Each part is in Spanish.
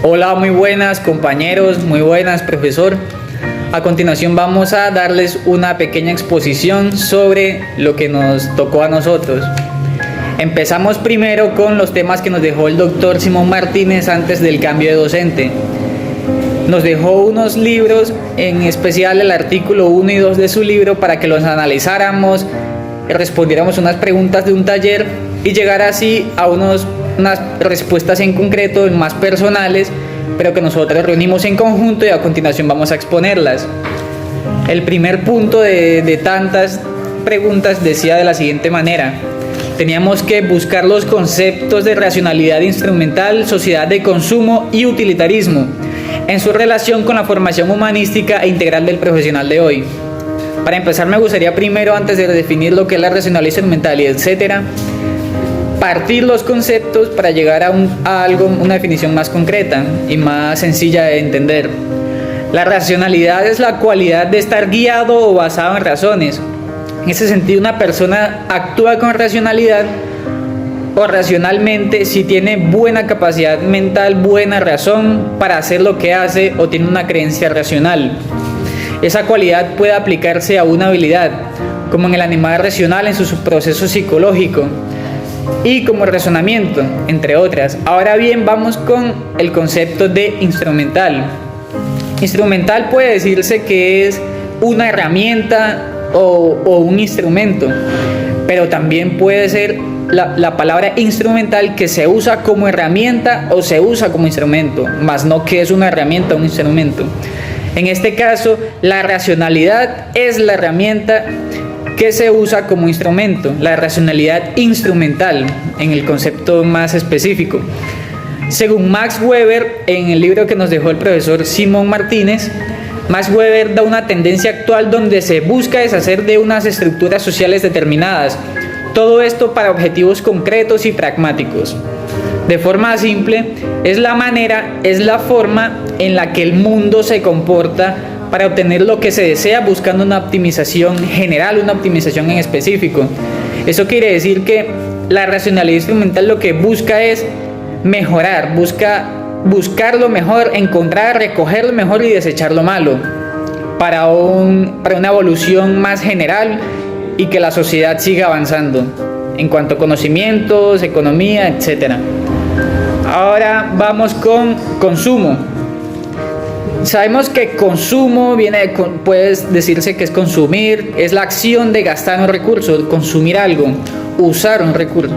Hola, muy buenas compañeros, muy buenas profesor. A continuación vamos a darles una pequeña exposición sobre lo que nos tocó a nosotros. Empezamos primero con los temas que nos dejó el doctor Simón Martínez antes del cambio de docente. Nos dejó unos libros, en especial el artículo 1 y 2 de su libro, para que los analizáramos, respondiéramos unas preguntas de un taller y llegar así a unas respuestas en concreto, más personales, pero que nosotros reunimos en conjunto y a continuación vamos a exponerlas. El primer punto de tantas preguntas decía de la siguiente manera: teníamos que buscar los conceptos de racionalidad instrumental, sociedad de consumo y utilitarismo en su relación con la formación humanística e integral del profesional de hoy. Para empezar, me gustaría primero, antes de definir lo que es la racionalidad instrumental y etcétera, partir los conceptos para llegar a algo, una definición más concreta y más sencilla de entender. La racionalidad es la cualidad de estar guiado o basado en razones. En ese sentido, una persona actúa con racionalidad o racionalmente si tiene buena capacidad mental, buena razón para hacer lo que hace o tiene una creencia racional. Esa cualidad puede aplicarse a una habilidad, como en el animal racional en su proceso psicológico y como razonamiento, entre otras. Ahora bien, vamos con el concepto de instrumental. Instrumental puede decirse que es una herramienta o un instrumento, pero también puede ser la palabra instrumental que se usa como herramienta o se usa como instrumento, más no que es una herramienta o un instrumento. En este caso, la racionalidad es la herramienta que se usa como instrumento, la racionalidad instrumental, en el concepto más específico. Según Max Weber, en el libro que nos dejó el profesor Simón Martínez, Max Weber da una tendencia actual donde se busca deshacer de unas estructuras sociales determinadas, todo esto para objetivos concretos y pragmáticos. De forma simple, es la forma en la que el mundo se comporta para obtener lo que se desea, buscando una optimización general, una optimización en específico. Eso quiere decir que la racionalidad instrumental lo que busca es mejorar, buscar lo mejor, encontrar, recoger lo mejor y desechar lo malo, para una evolución más general y que la sociedad siga avanzando en cuanto a conocimientos, economía, etc. Ahora vamos con consumo. Sabemos que consumo puede decirse que es consumir, es la acción de gastar un recurso, consumir algo, usar un recurso.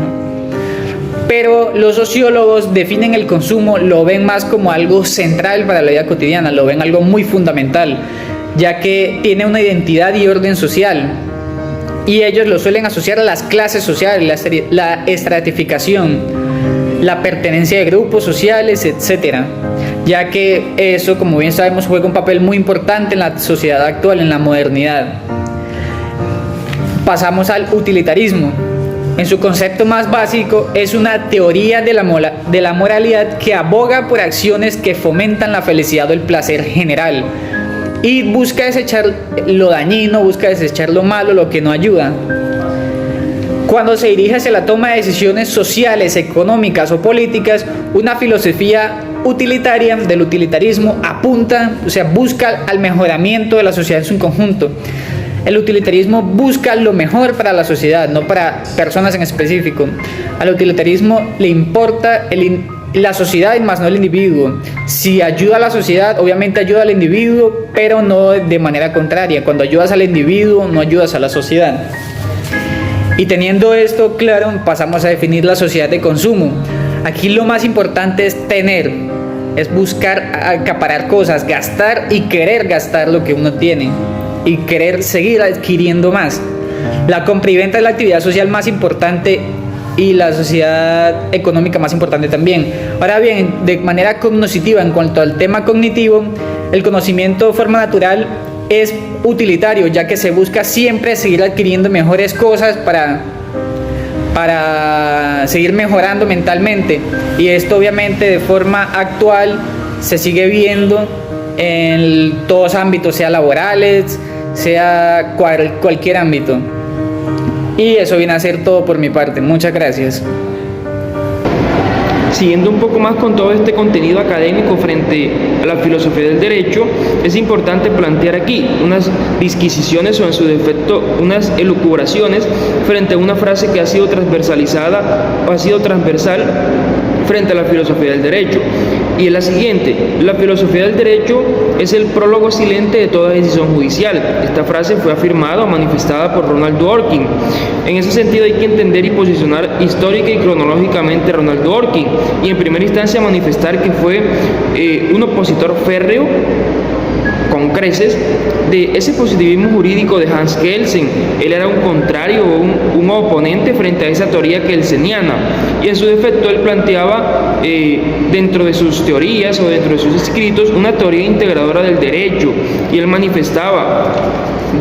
Pero los sociólogos definen el consumo, lo ven más como algo central para la vida cotidiana, lo ven algo muy fundamental, ya que tiene una identidad y orden social. Y ellos lo suelen asociar a las clases sociales, la estratificación, la pertenencia de grupos sociales, etc. Ya que eso, como bien sabemos, juega un papel muy importante en la sociedad actual, en la modernidad. Pasamos al utilitarismo. En su concepto más básico, es una teoría de la moralidad que aboga por acciones que fomentan la felicidad o el placer general y busca desechar lo dañino, busca desechar lo malo, lo que no ayuda. Cuando se dirige hacia la toma de decisiones sociales, económicas o políticas, una filosofía utilitaria del utilitarismo busca al mejoramiento de la sociedad en su conjunto. El utilitarismo busca lo mejor para la sociedad, no para personas en específico. Al utilitarismo le importa la sociedad y más no el individuo. Si ayuda a la sociedad, obviamente ayuda al individuo, pero no de manera contraria. Cuando ayudas al individuo, no ayudas a la sociedad. Y teniendo esto claro, pasamos a definir la sociedad de consumo. Aquí lo más importante es tener, es buscar acaparar cosas, gastar y querer gastar lo que uno tiene y querer seguir adquiriendo más. La compra y venta es la actividad social más importante y la sociedad económica más importante también. Ahora bien, de manera cognitiva, en cuanto al tema cognitivo, el conocimiento de forma natural es utilitario, ya que se busca siempre seguir adquiriendo mejores cosas para seguir mejorando mentalmente, y esto obviamente de forma actual se sigue viendo en todos ámbitos, sea laborales, sea cualquier ámbito. Y eso viene a ser todo por mi parte. Muchas gracias. siguiendo un poco más con todo este contenido académico frente a la filosofía del derecho, es importante plantear aquí unas disquisiciones o en su defecto unas elucubraciones frente a una frase que ha sido transversalizada o ha sido transversal frente a la filosofía del derecho. Y es la siguiente: la filosofía del derecho es el prólogo silente de toda decisión judicial. Esta frase fue afirmada o manifestada por Ronald Dworkin. En ese sentido hay que entender y posicionar histórica y cronológicamente a Ronald Dworkin, y en primera instancia manifestar que fue un opositor férreo con creces de ese positivismo jurídico de Hans Kelsen. Él era un contrario, un oponente frente a esa teoría kelseniana, y en su defecto él planteaba dentro de sus teorías o dentro de sus escritos una teoría integradora del derecho, y él manifestaba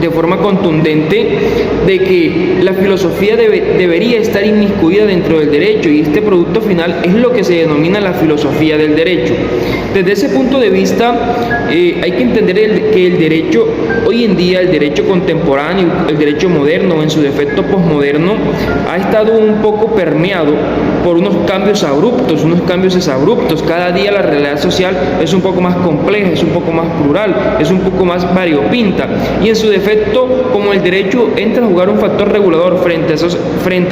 de forma contundente de que la filosofía debería estar inmiscuida dentro del derecho, y este producto final es lo que se denomina la filosofía del derecho. Desde ese punto de vista hay que entender que el derecho hoy en día, el derecho contemporáneo, el derecho moderno, en su defecto posmoderno, ha estado un poco permeado por unos cambios abruptos, unos cambios exabruptos. Cada día la realidad social es un poco más compleja, es un poco más plural, es un poco más variopinta, y en su defecto, como el derecho entra a jugar un factor regulador frente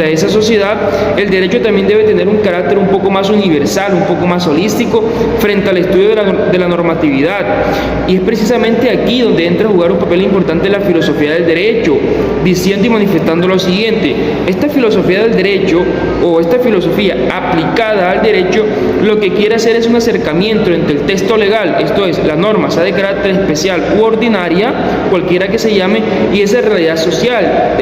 a esa sociedad, el derecho también debe tener un carácter un poco más universal, un poco más holístico frente al estudio de la normatividad. Y es precisamente aquí donde entra a jugar un papel importante la filosofía del derecho, diciendo y manifestando lo siguiente: esta filosofía del derecho, o esta filosofía aplicada al derecho, lo que quiere hacer es un acercamiento entre el texto legal, esto es, la norma, sea de carácter especial u ordinaria, cualquiera que se llame, y esa realidad social.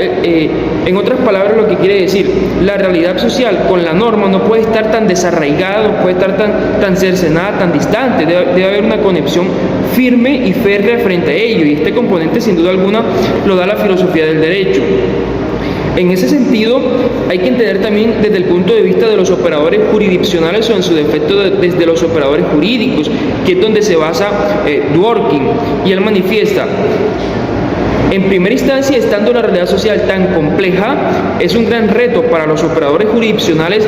En otras palabras, lo que quiere decir, la realidad social con la norma no puede estar tan desarraigada, no puede estar tan cercenada, tan distante. Debe haber una conexión firme y férrea frente a ello, y este componente sin duda alguna lo da la filosofía del derecho. En ese sentido, hay que entender también desde el punto de vista de los operadores jurisdiccionales, o en su defecto desde los operadores jurídicos, que es donde se basa Dworkin, y él manifiesta: en primera instancia, estando la realidad social tan compleja, es un gran reto para los operadores jurisdiccionales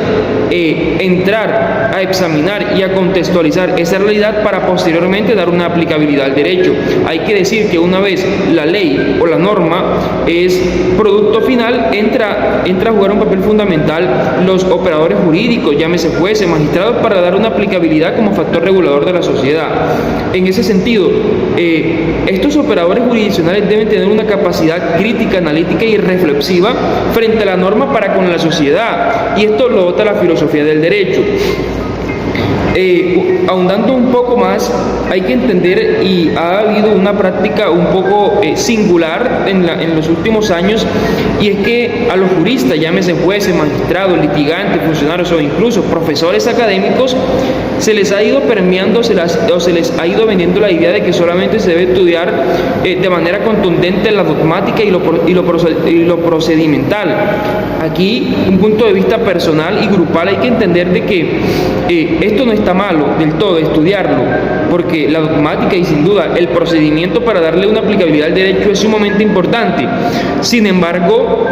entrar a examinar y a contextualizar esa realidad para posteriormente dar una aplicabilidad al derecho. Hay que decir que una vez la ley o la norma es producto final, entra a jugar un papel fundamental los operadores jurídicos, llámese jueces, magistrados, para dar una aplicabilidad como factor regulador de la sociedad. En ese sentido, estos operadores jurisdiccionales deben tener una capacidad crítica, analítica y reflexiva frente a la norma para con la sociedad, y esto lo dota la filosofía del derecho. Ahondando un poco más, hay que entender, y ha habido una práctica un poco singular en los últimos años, y es que a los juristas, llámese jueces, magistrados, litigantes, funcionarios o incluso profesores académicos, se les ha ido permeando o se les ha ido vendiendo la idea de que solamente se debe estudiar de manera contundente la dogmática y lo procedimental. Aquí, un punto de vista personal y grupal, hay que entender de que esto no está malo del todo estudiarlo, porque la dogmática y sin duda el procedimiento para darle una aplicabilidad al derecho es sumamente importante. Sin embargo,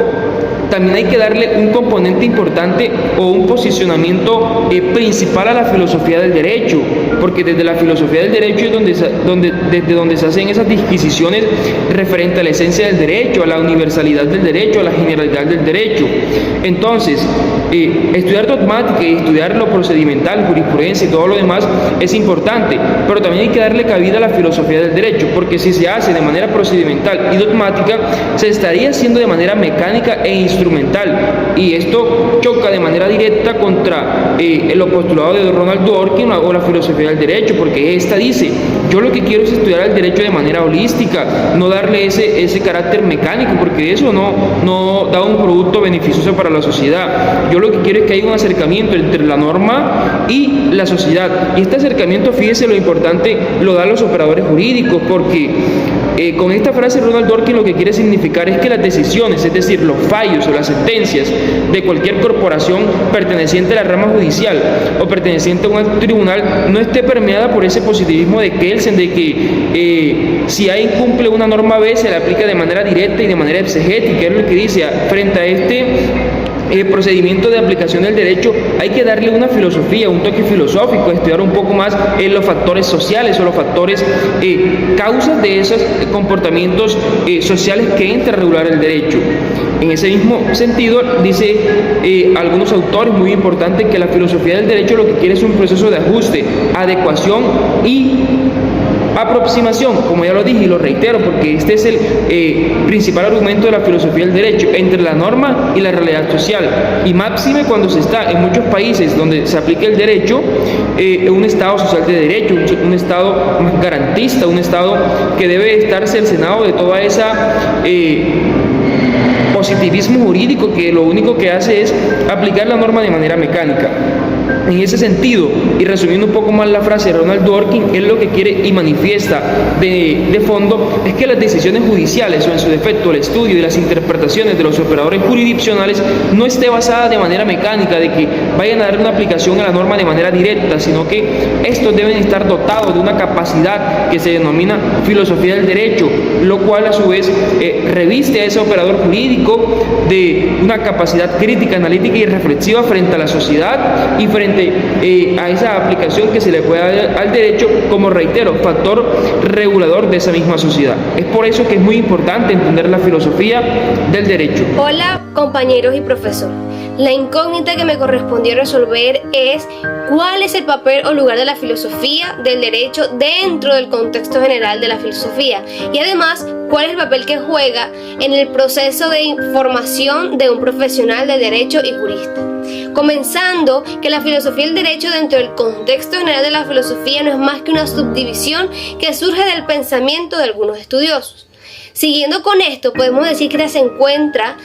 también hay que darle un componente importante o un posicionamiento principal a la filosofía del derecho, porque desde la filosofía del derecho es desde donde se hacen esas disquisiciones referente a la esencia del derecho, a la universalidad del derecho, a la generalidad del derecho. Entonces, estudiar dogmática y estudiar lo procedimental, jurisprudencia y todo lo demás es importante, pero también hay que darle cabida a la filosofía del derecho, porque si se hace de manera procedimental y dogmática, se estaría haciendo de manera mecánica e instrumental, y esto choca de manera directa contra el postulado de Ronald Dworkin o la filosofía del derecho, porque esta dice: yo lo que quiero es estudiar el derecho de manera holística, no darle ese carácter mecánico, porque eso no da un producto beneficioso para la sociedad. Yo lo que quiero es que haya un acercamiento entre la norma y la sociedad, y este acercamiento, fíjese lo importante, lo dan los operadores jurídicos, porque con esta frase Ronald Dworkin lo que quiere significar es que las decisiones, es decir, los fallos o las sentencias de cualquier corporación perteneciente a la rama judicial o perteneciente a un tribunal, no esté permeada por ese positivismo de Kelsen, de que si A incumple una norma B, se la aplica de manera directa y de manera exegética. Es lo que dice: frente a procedimiento de aplicación del derecho hay que darle una filosofía, un toque filosófico, estudiar un poco más los factores sociales o los factores causas de esos comportamientos sociales que entra a regular el derecho. En ese mismo sentido, dice algunos autores muy importantes que la filosofía del derecho lo que quiere es un proceso de ajuste, adecuación y aproximación, como ya lo dije y lo reitero, porque este es el principal argumento de la filosofía del derecho, entre la norma y la realidad social, y máxime cuando se está en muchos países donde se aplica el derecho, un Estado social de derecho, un Estado más garantista, un Estado que debe estar cercenado de toda esa positivismo jurídico que lo único que hace es aplicar la norma de manera mecánica. En ese sentido, y resumiendo un poco más la frase de Ronald Dworkin, él lo que quiere y manifiesta de fondo es que las decisiones judiciales o en su defecto el estudio y las interpretaciones de los operadores jurisdiccionales no esté basada de manera mecánica, de que vayan a dar una aplicación a la norma de manera directa, sino que estos deben estar dotados de una capacidad que se denomina filosofía del derecho, lo cual a su vez reviste a ese operador jurídico de una capacidad crítica, analítica y reflexiva frente a la sociedad y frente a esa aplicación que se le puede dar al derecho como, reitero, factor regulador de esa misma sociedad. Es por eso que es muy importante entender la filosofía del derecho. Hola, compañeros y profesor. La incógnita que me correspondió resolver es cuál es el papel o lugar de la filosofía del derecho dentro del contexto general de la filosofía y además cuál es el papel que juega en el proceso de formación de un profesional del derecho y jurista. Comenzando que la filosofía del derecho dentro del contexto general de la filosofía no es más que una subdivisión que surge del pensamiento de algunos estudiosos. Siguiendo con esto, podemos decir que se encuentra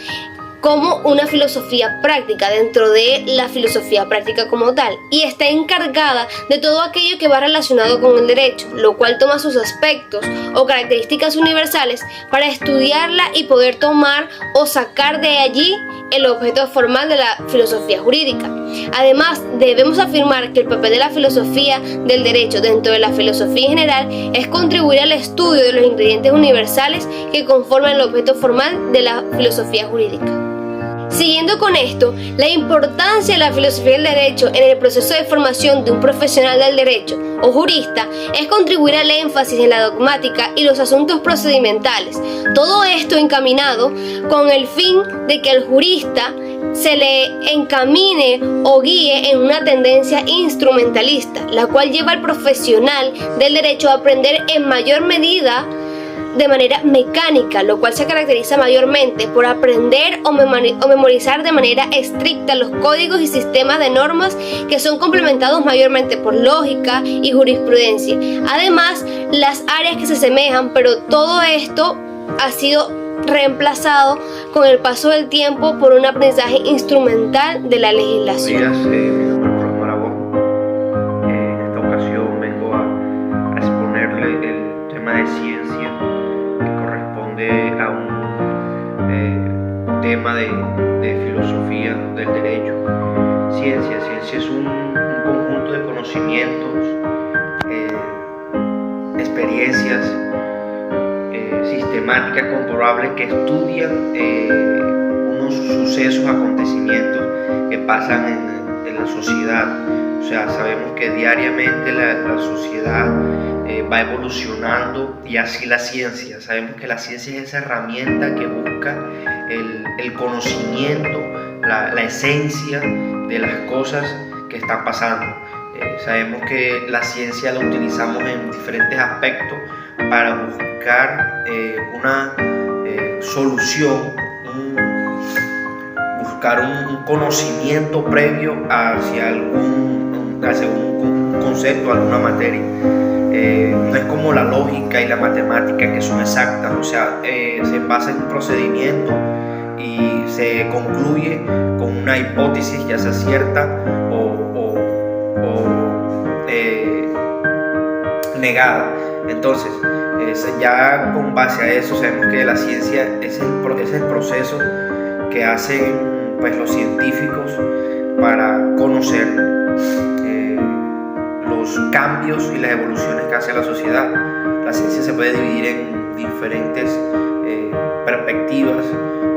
como una filosofía práctica dentro de la filosofía práctica como tal y está encargada de todo aquello que va relacionado con el derecho, lo cual toma sus aspectos o características universales para estudiarla y poder tomar o sacar de allí el objeto formal de la filosofía jurídica. Además, debemos afirmar que el papel de la filosofía del derecho dentro de la filosofía en general es contribuir al estudio de los ingredientes universales que conforman el objeto formal de la filosofía jurídica. Siguiendo con esto, la importancia de la filosofía del derecho en el proceso de formación de un profesional del derecho o jurista es contribuir al énfasis en la dogmática y los asuntos procedimentales. Todo esto encaminado con el fin de que el jurista se le encamine o guíe en una tendencia instrumentalista, la cual lleva al profesional del derecho a aprender en mayor medida de manera mecánica, lo cual se caracteriza mayormente por aprender o memorizar de manera estricta los códigos y sistemas de normas que son complementados mayormente por lógica y jurisprudencia. Además, las áreas que se asemejan, pero todo esto ha sido reemplazado con el paso del tiempo por un aprendizaje instrumental de la legislación. Buenos días, mi nombre es Profesor Aragón. En esta ocasión vengo a exponerle el tema de ciencia que corresponde a un tema de filosofía del derecho. Ciencia es un conjunto de conocimientos, experiencias, sistemáticas comprobables que estudian unos sucesos, acontecimientos que pasan en la sociedad. O sea, sabemos que diariamente la sociedad va evolucionando y así la ciencia. Sabemos que la ciencia es esa herramienta que busca el conocimiento, la esencia de las cosas que están pasando. Sabemos que la ciencia la utilizamos en diferentes aspectos para buscar una solución, buscar un conocimiento previo hacia un concepto, alguna materia. No es como la lógica y la matemática que son exactas, o sea, se basa en un procedimiento y se concluye con una hipótesis, ya sea cierta o negada. Entonces, ya con base a eso sabemos que la ciencia es el proceso que hacen pues, los científicos para conocer los cambios y las evoluciones que hace la sociedad. La ciencia se puede dividir en diferentes perspectivas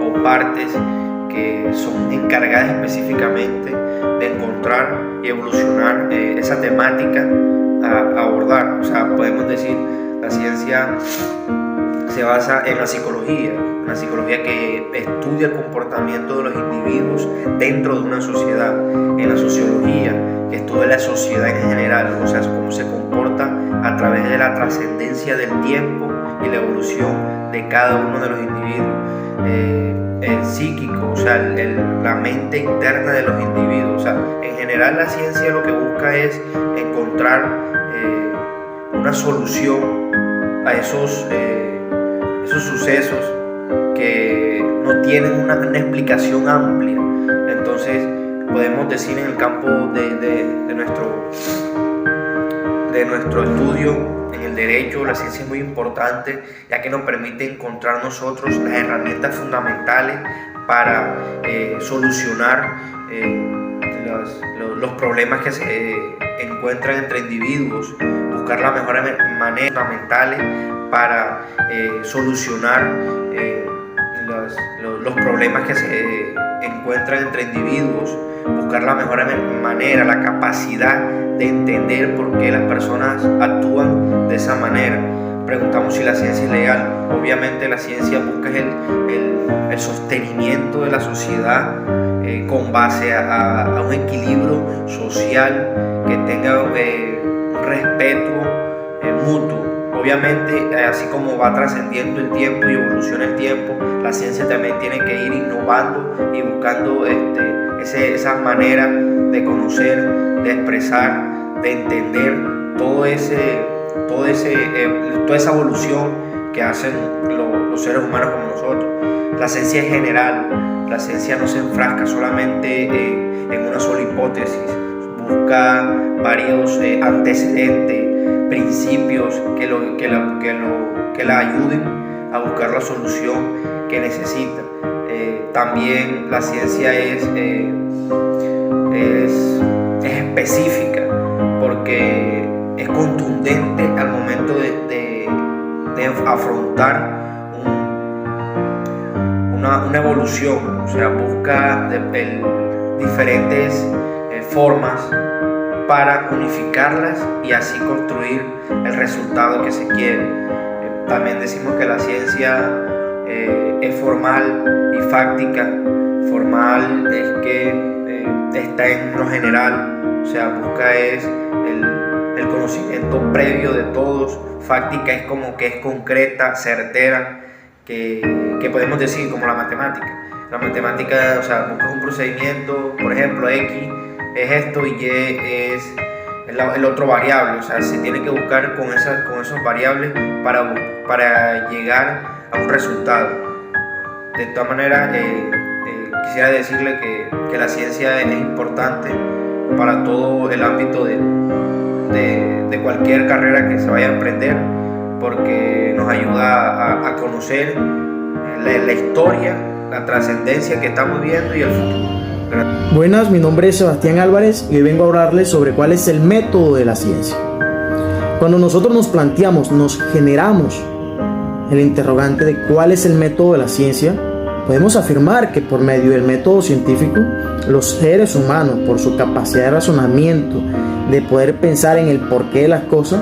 o partes que son encargadas específicamente de encontrar y evolucionar esa temática a abordar. O sea, podemos decir, la ciencia se basa en la psicología que estudia el comportamiento de los individuos dentro de una sociedad, en la sociología que estudia la sociedad en general, o sea, cómo se comporta a través de la trascendencia del tiempo y la evolución de cada uno de los individuos, el psíquico, o sea, la mente interna de los individuos. O sea, en general la ciencia lo que busca es encontrar una solución a esos sucesos que no tienen una explicación amplia. Entonces podemos decir, en el campo de nuestro estudio en el derecho, la ciencia es muy importante, ya que nos permite encontrar nosotros las herramientas fundamentales para solucionar los problemas que se encuentran entre individuos, buscar las mejores maneras fundamentales para solucionar los problemas que se encuentran entre individuos, buscar la mejor manera, la capacidad de entender por qué las personas actúan de esa manera. Preguntamos si la ciencia es legal. Obviamente la ciencia busca el sostenimiento de la sociedad con base a un equilibrio social que tenga un respeto mutuo. Obviamente, así como va trascendiendo el tiempo y evoluciona el tiempo, la ciencia también tiene que ir innovando y buscando esas maneras de conocer, de expresar, de entender toda esa evolución que hacen los seres humanos como nosotros. La ciencia es general, la ciencia no se enfrasca solamente en una sola hipótesis, busca varios antecedentes, principios que la ayuden a buscar la solución que necesita. También la ciencia es específica porque es contundente al momento de afrontar una evolución. O sea, busca diferentes formas para unificarlas y así construir el resultado que se quiere. También decimos que la ciencia es formal y fáctica. Formal es que está en lo general, o sea, busca es el conocimiento previo de todos. Fáctica es como que es concreta, certera, que podemos decir como la matemática. La matemática, o sea, busca un procedimiento, por ejemplo, X es esto y Y es el otro variable. O sea, se tiene que buscar con esos variables para llegar a un resultado. De todas maneras, quisiera decirle que la ciencia es importante para todo el ámbito de cualquier carrera que se vaya a emprender, porque nos ayuda a conocer la historia, la trascendencia que estamos viviendo y el futuro. Buenas, mi nombre es Sebastián Álvarez y hoy vengo a hablarles sobre cuál es el método de la ciencia. Cuando nosotros nos planteamos, nos generamos el interrogante de cuál es el método de la ciencia, podemos afirmar que por medio del método científico, los seres humanos, por su capacidad de razonamiento, de poder pensar en el porqué de las cosas,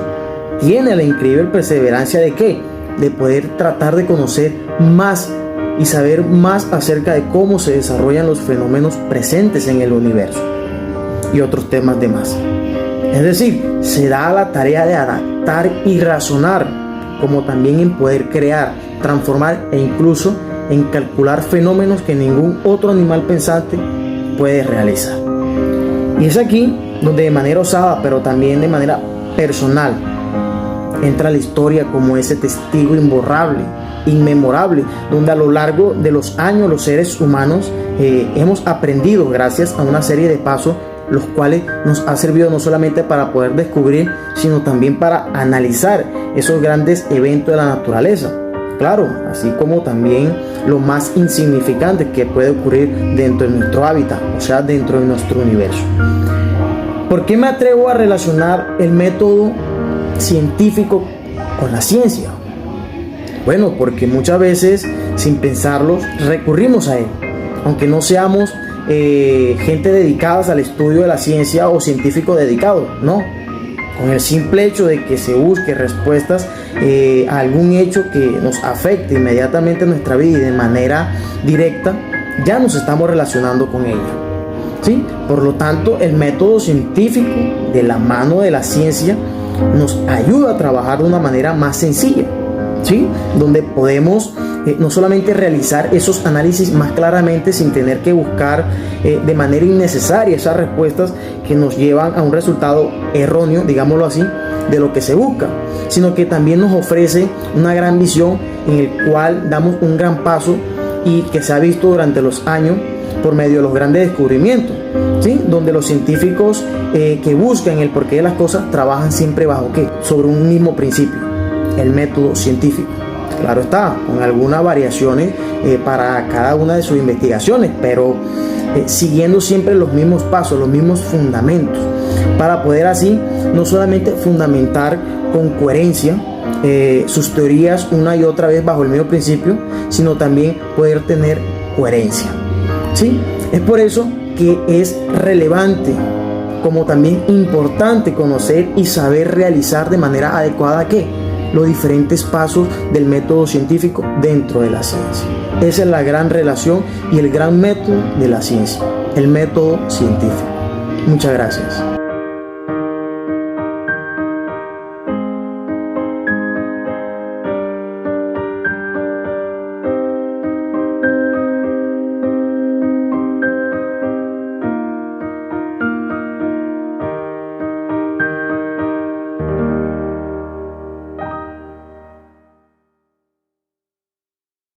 tienen la increíble perseverancia de ¿qué? De poder tratar de conocer más y saber más acerca de cómo se desarrollan los fenómenos presentes en el universo y otros temas de más. Es decir, se da la tarea de adaptar y razonar, como también en poder crear, transformar e incluso en calcular fenómenos que ningún otro animal pensante puede realizar. Y es aquí donde de manera osada, pero también de manera personal, entra la historia como ese testigo imborrable, inmemorable, donde a lo largo de los años los seres humanos hemos aprendido gracias a una serie de pasos, los cuales nos ha servido no solamente para poder descubrir, sino también para analizar esos grandes eventos de la naturaleza. Claro, así como también lo más insignificante que puede ocurrir dentro de nuestro hábitat, o sea, dentro de nuestro universo. ¿Por qué me atrevo a relacionar el método científico con la ciencia? Bueno, porque muchas veces, sin pensarlo, recurrimos a él. aunque no seamos gente dedicadas al estudio de la ciencia o científicos dedicados, no. Con el simple hecho de que se busque respuestas a algún hecho que nos afecte inmediatamente nuestra vida y de manera directa, ya nos estamos relacionando con ella, ¿sí? Por lo tanto, el método científico de la mano de la ciencia nos ayuda a trabajar de una manera más sencilla, ¿sí? Donde podemos no solamente realizar esos análisis más claramente sin tener que buscar de manera innecesaria esas respuestas que nos llevan a un resultado erróneo, digámoslo así, de lo que se busca, sino que también nos ofrece una gran visión en el cual damos un gran paso y que se ha visto durante los años por medio de los grandes descubrimientos, ¿sí? Donde los científicos que buscan el porqué de las cosas trabajan siempre bajo ¿qué? Sobre un mismo principio, el método científico. Claro está, con algunas variaciones para cada una de sus investigaciones, pero siguiendo siempre los mismos pasos, los mismos fundamentos, para poder así no solamente fundamentar con coherencia sus teorías una y otra vez bajo el mismo principio, sino también poder tener coherencia, ¿sí? Es por eso que es relevante, como también importante, conocer y saber realizar de manera adecuada ¿qué? Los diferentes pasos del método científico dentro de la ciencia. Esa es la gran relación y el gran método de la ciencia, el método científico. Muchas gracias.